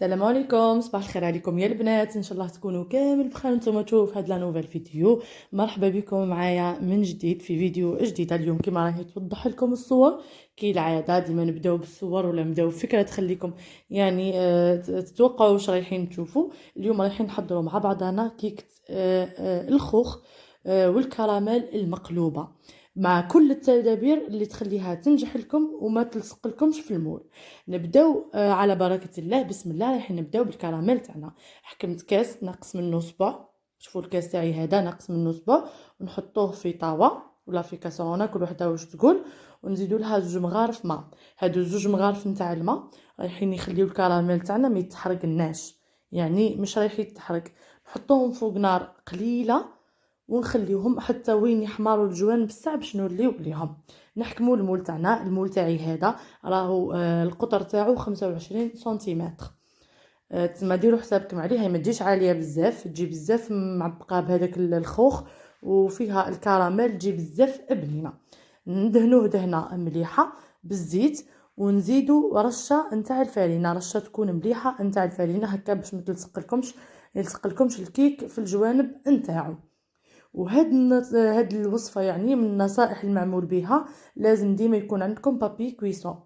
السلام عليكم، صباح الخير عليكم يا البنات. ان شاء الله تكونوا كامل بخير. نتوما تشوفوا هاد لا نوفيل فيديو. مرحبا بكم معايا من جديد في فيديو جديد. اليوم كما راهي توضح لكم الصور كالعاده، ديما نبداو بالصور ولا نبداو بفكره تخليكم يعني تتوقعوا واش رايحين تشوفوا. اليوم رايحين نحضروا مع بعضنا كيكه الخوخ والكراميل المقلوبه، مع كل التدابير اللي تخليها تنجح لكم وما تلصق لكمش في المول. نبداو على بركه الله. بسم الله. راح نبداو بالكراميل تاعنا. حكمت كاس ناقص منه صبع، شوفوا الكاس تاعي هذا ناقص منه صبع، ونحطوه في طاوه ولا في كاسرونه كل وحده واش تقول، ونزيدوا لها 2 مغارف ماء. هادو 2 مغارف نتاع الماء رايحين يخليو الكراميل تاعنا ما يتحرقناش، يعني مش رايح يتحرق. نحطوهم فوق نار قليله ونخليوهم حتى وين يحمروا الجوانب الساع باش نوليو بليهم. نحكموا المول تاعنا. المول تاعي هذا راهو القطر تاعو 25 سنتيمتر. تما ديروا حسابكم عليه، هي ما تجيش عاليه بزاف، تجي بزاف معبقه بهذاك الخوخ وفيها الكراميل تجي بزاف بنينه. ندهنوه دهنه مليحه بالزيت، ونزيدوا رشه نتاع الفارينه، رشه تكون مليحه نتاع الفارينه هكا باش ما يلصق لكمش الكيك في الجوانب نتاعو. هاد الوصفه يعني من النصائح المعمول بها، لازم ديما يكون عندكم بابي كويسون.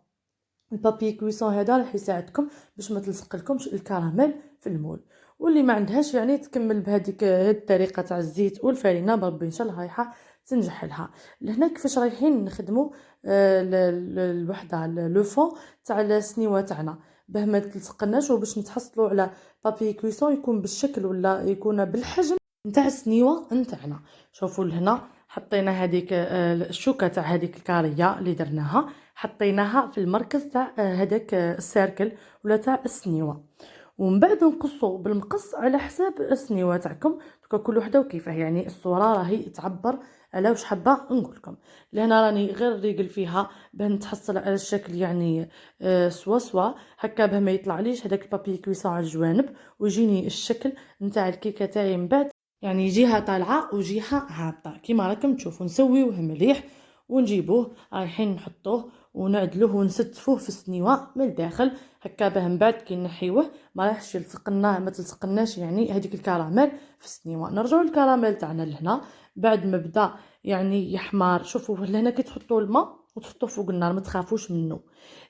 البابي كويسون هذا راح يساعدكم باش ما تلصق لكمش الكراميل في المول. واللي ما عندهاش يعني تكمل بهذيك الطريقه تاع الزيت والفارينه، بربي ان شاء الله رايحه تنجح لها. لهنا كيفاش رايحين نخدموا الوحده لو فون تاع السنيوه تاعنا باه ما تلصقناش، وباش نتحصلوا على بابي كويسون يكون بالشكل ولا يكون بالحجم نتاع السنيوه نتاعنا. شوفوا لهنا حطينا هذيك الشوكه تاع هذيك الكاريه اللي درناها، حطيناها في المركز تاع هذاك السيركل ولا تاع السنيوه، ومن بعد نقصوا بالمقص على حساب السنيوه تاعكم. كل وحده وكيفاه، يعني الصوره راهي تعبر على واش حابه نقول لكم. لهنا راني غير ريقل فيها باه نتحصل على الشكل يعني سوا هكا، باه ما يطلعليش هذاك البابي كويسون على الجوانب، ويجيني الشكل نتاع الكيكه تاعي من بعد، يعني جهه طالعه وجهه هابطه كيما راكم تشوفوا. نسويوه مليح ونجيبوه رايحين نحطوه ونعدلوه ونستفوه في السنيوه من الداخل هكا، باه من بعد كي نحيوه ما راحش يلصقنا، ما تلصقناش يعني هذيك الكراميل في السنيوه. نرجعوا الكراميل تاعنا لهنا بعد ما بدا يعني يحمر. شوفوا لهنا كي تحطوا الماء وتحطوه فوق النار ما تخافوش منه.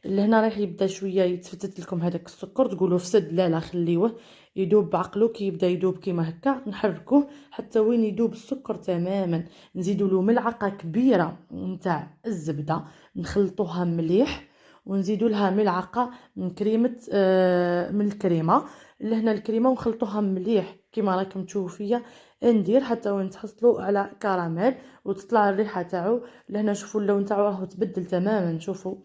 لهنا راح يبدا شويه يتفتت لكم هذاك السكر، تقولوا فسد، لا خليوه يدوب بعقله. كي يبدا يدوب كيما هكا نحركوه حتى وين يدوب السكر تماما. نزيدوا له ملعقه كبيره نتاع الزبده نخلطوها مليح، ونزيدوا لها ملعقه من كريمه من الكريمه. لهنا الكريمه ونخلطوها مليح كيما راكم تشوفوا فيا ندير حتى وين تحصلوا على كراميل وتطلع الريحه تاعو. لهنا شوفوا اللون تاعو راهو تبدل تماما، شوفوا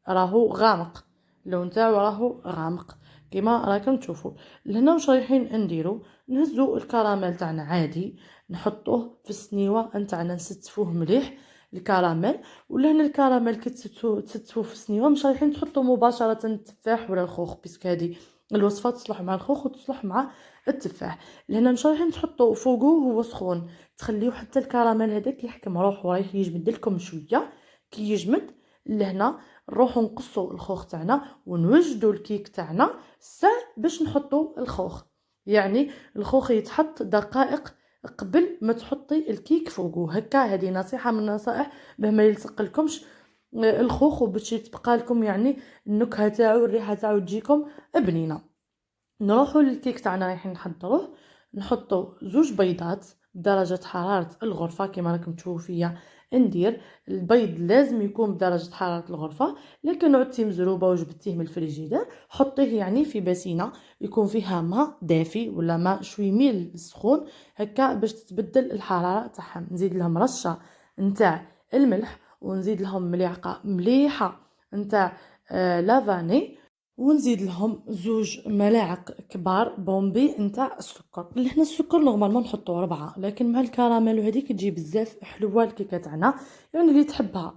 راهو غامق، اللون تاعو راهو غامق كيما راكم تشوفوا. لهنا واش رايحين نديرو، نهزو الكراميل تاعنا عادي نحطوه في السنيوه نتاعنا نستفوه مليح الكراميل. ولهنا الكراميل كي تستفوه في السنيوه مش رايحين تحطوا مباشره التفاح ولا الخوخ، باسكو هذه الوصفه تصلح مع الخوخ وتصلح مع التفاح. لهنا مش رايحين تحطوا فوقه هو سخون، تخليوه حتى الكراميل هذاك يحكم روحو رايح يجمد لكم شويه. كي يجمد لهنا نروحو نقصوا الخوخ تاعنا ونوجدوا الكيك تاعنا ساعه باش نحطوا الخوخ. يعني الخوخ يتحط دقائق قبل ما تحطي الكيك فوقه هكا. هذه نصيحه من النصائح باه ما يلصق لكمش الخوخ وباش تبقى لكم يعني النكهه تاعو الريحه تاعو تجيكم بنينه. نروحوا للكيك تاعنا رايحين نحضروه. نحطوا 2 بيضات بدرجه حراره الغرفه كما راكم تشوفوا فيا ندير. البيض لازم يكون بدرجه حراره الغرفه، لكن عدتي مزروبه وجبتيه من الفريجيدير حطيه يعني في باسينه يكون فيها ماء دافي ولا ماء شوي ميل سخون هكا باش تتبدل الحراره تاعها. نزيد لهم رشه نتاع الملح، ونزيد لهم ملعقه مليحه نتاع لافاني، ونزيد لهم 2 ملاعق كبار بومبي نتاع السكر. لهنا السكر نورمالمون نحطو 4، لكن مع الكراميل وهذيك تجي بزاف حلوه الكيكه تاعنا. يعني اللي تحبها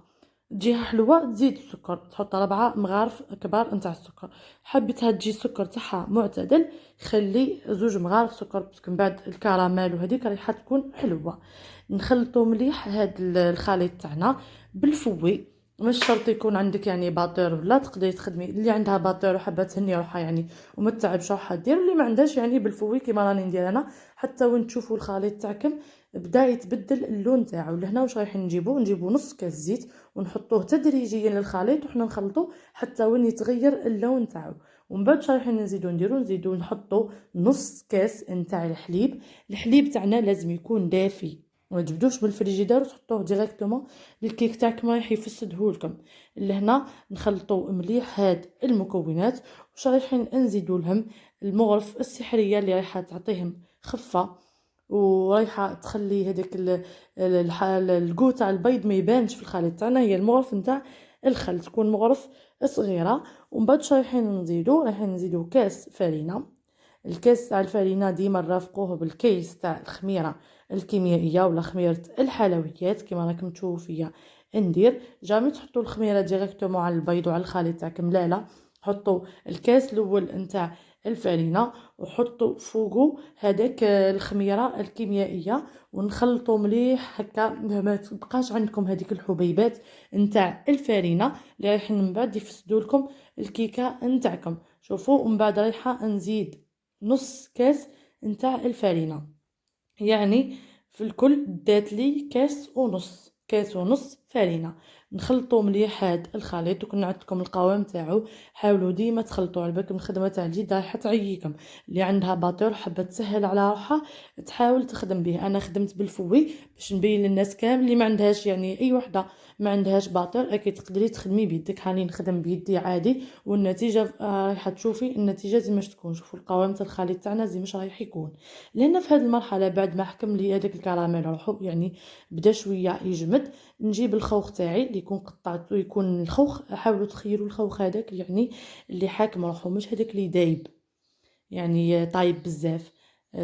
تجيها حلوه تزيد السكر، تحط 4 مغارف كبار نتاع السكر. حبيتها تجي السكر تاعها معتدل خلي 2 مغارف سكر، باسكو من بعد الكراميل وهذيك رايحه تكون حلوه. نخلطو مليح هاد الخليط تاعنا بالفوي مش شرط يكون عندك يعني باطور، ولا تقدري تخدمي اللي عندها باطور وحابه تهني روحها يعني وما تتعبش روحها دير، اللي ما عندهاش يعني بالفوي كيما راني ندير انا. حتى وين تشوفوا الخليط تاعكم بدا يتبدل اللون تاعو. لهنا واش رايحين نجيبو نص كاس زيت ونحطوه تدريجيا للخليط وحنا نخلطوه حتى وين يتغير اللون تاعو. ومن بعد رايحين نزيدو نحطو نص كاس نتاع الحليب تاعنا لازم يكون دافي، ما تجبدوش من الفريجيدير وتحطوه ديريكتومون الكيك تاعكم رايح يفسدهولكم. لهنا نخلطوا مليح هاد المكونات. واش رايحين نزيدوا لهم المغرف السحريه اللي رايحه تعطيهم خفه ورايحه تخلي هذاك الكو تاع البيض ما يبانش في الخليط تاعنا. هي المغرف نتاع الخل تكون مغرف صغيره. ومن بعد رايحين نزيدوا كاس فرينه. الكاس تاع الفرينه ديما نرافقوه بالكيس تاع الخميره الكيميائيه ولا خميره الحلويات كما راكم تشوفوا فيا ندير. جامي تحطوا الخميره ديريكتومون على البيض وعلى الخليط تاعكم، لا حطوا الكاس الاول نتاع الفرينه وحطوا فوقو هذاك الخميره الكيميائيه ونخلطوا مليح هكا ما تبقاش عندكم هذيك الحبيبات نتاع الفرينه اللي رايحين من بعد يفسدوا لكم الكيكه نتاعكم. شوفوا ومن بعد رايحه نزيد نص كاس نتاع الفرينه، يعني في الكل دات لي كاس ونص فرينه. نخلطوا مليح هاد الخليط وكنا عندكم القوام تاعو. حاولوا ديما تخلطوا على بالكم الخدمه تاع الجيد رايحه تعييكم. اللي عندها باطور حابه تسهل على روحها تحاول تخدم به. انا خدمت بالفوي باش نبين للناس كامل اللي ما عندهاش يعني اي وحده ما عندهاش باطور اكيد تقدري تخدمي بيدك. هاني نخدم بيدي عادي والنتيجه رايحه تشوفي النتيجه زي ما تكون. شوفوا القوام تاع الخليط تاعنا زي مش رايح يكون. لان في هذه المرحله بعد ما حكم لي هذاك الكراميل روحو يعني بدا شويه يجمد، نجيب الخوخ تاعي اللي يكون قطعته يكون الخوخ. حاولوا تخيلوا الخوخ هذاك يعني اللي حاكم روحو مش هذاك اللي دايب يعني طايب بزاف.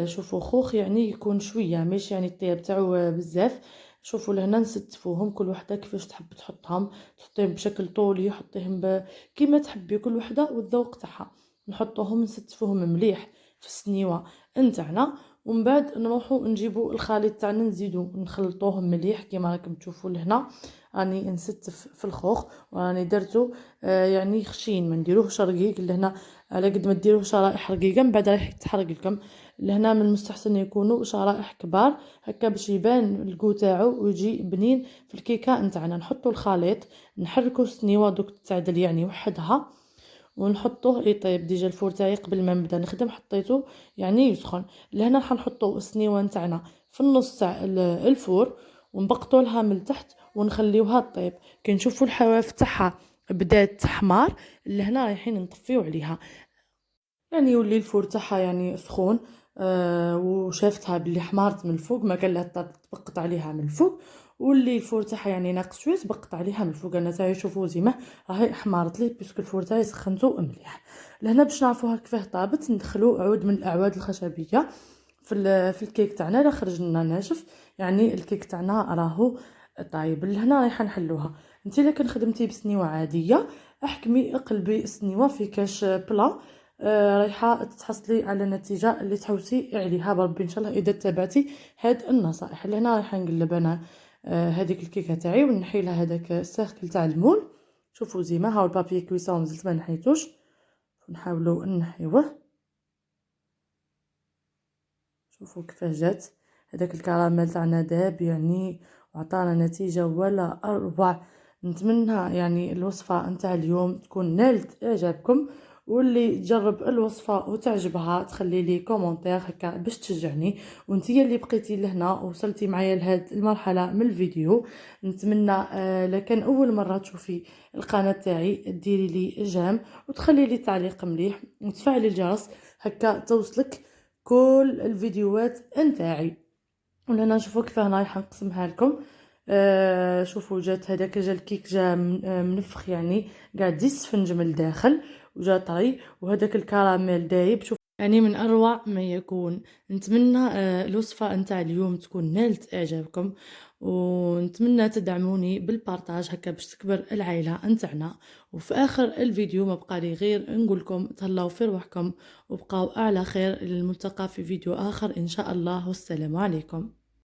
شوفوا خوخ يعني يكون شويه مش يعني الطياب تاعو بزاف. شوفوا لهنا نستفوهم كل وحده كيفاش تحب تحطهم، تحطيهم بشكل طولي حطيهم كيما تحبي كل وحده والذوق تاعها. نحطوهم نستفوهم مليح في السنيوه نتاعنا. ومن بعد نروحوا نجيبوا الخليط تاعنا نزيدو نخلطوهم مليح كيما راكم تشوفوا لهنا. راني نستف في الخوخ وراني درتو يعني خشين ما نديروهش رقيق. لهنا على قد ما ديروه شرائح رقيقه من بعد راح يتحرق لكم. لهنا من المستحسن يكونوا شرائح كبار هكا باش يبان الكو تاعو ويجي بنين في الكيكه نتاعنا. نحطوا الخليط نحركوا السنيوه دوك تعدل يعني وحدها ونحطوه يطيب. ديجا الفور تاعي قبل ما نبدا نخدم حطيته يعني يسخن. لهنا راح نحطوا السنيوه نتاعنا في النص تاع الفور ونبقطوا لها من تحت ونخليوها طيب. كي نشوفوا الحواف تاعها بدات تحمار لهنا رايحين نطفيو عليها يعني يولي الفور تاعها يعني سخون. وشافتها باللي حمارت من الفوق ما قال لها تبقط عليها من الفوق. واللي الفور تاعها يعني ناقص شويه تبقط عليها من الفوق. انا تاعي شوفوا زيما راهي حمارت لي باسكو الفور تاعي سخنته مليح. لهنا باش نعرفوها كيفاه طابت ندخلو عود من الاعواد الخشبيه في الكيك تاعنا. لا خرج لنا ناشف يعني الكيك تاعنا راهو طايب. لهنا رايحه نحلوها. انت الا كان خدمتي بسنيوه عاديه احكمي اقلبي السنيوه في كاش بلا. رايحه تحصلي على النتيجه اللي تحوسي عليها بربي ان شاء الله اذا تبعتي هاد النصائح. لهنا رايحه نقلب انا هذيك الكيكه تاعي ونحي لها هذاك الساخل تاع المول. شوفوا زيما هاو البابي كويسون مازلت ما نحيتوش نحاولوا نحيوه. شوفوا كيفاش جات هذاك الكراميل تاعنا داب يعني وعطانا نتيجه ولا اروع. نتمنى يعني الوصفه نتاع اليوم تكون نالت اعجابكم، واللي تجرب الوصفه وتعجبها تخلي لي كومونتير هكا باش تشجعني. وانتي اللي بقيتي لهنا وصلتي معايا لهاد المرحله من الفيديو نتمنى لكن اول مره تشوفي القناه تاعي ديري لي جيم وتخلي لي تعليق مليح وتفعلي الجرس هكا توصلك كل الفيديوهات نتاعي. ولهنا نشوفوا كيف انا رايحه نقسمها لكم. شوفوا جات هذاك جا الكيك جا منفخ يعني قاعد يسفنج من الداخل وجا طري وهذاك الكراميل دايب. شوف يعني من اروع ما يكون. نتمنى الوصفه نتاع اليوم تكون نالت اعجابكم ونتمنى تدعموني بالبارطاج هكا باش تكبر العائله نتاعنا. وفي اخر الفيديو ما بقى لي غير نقول لكم تهلاو في روحكم وبقاو على خير. للملتقى في فيديو اخر ان شاء الله والسلام عليكم.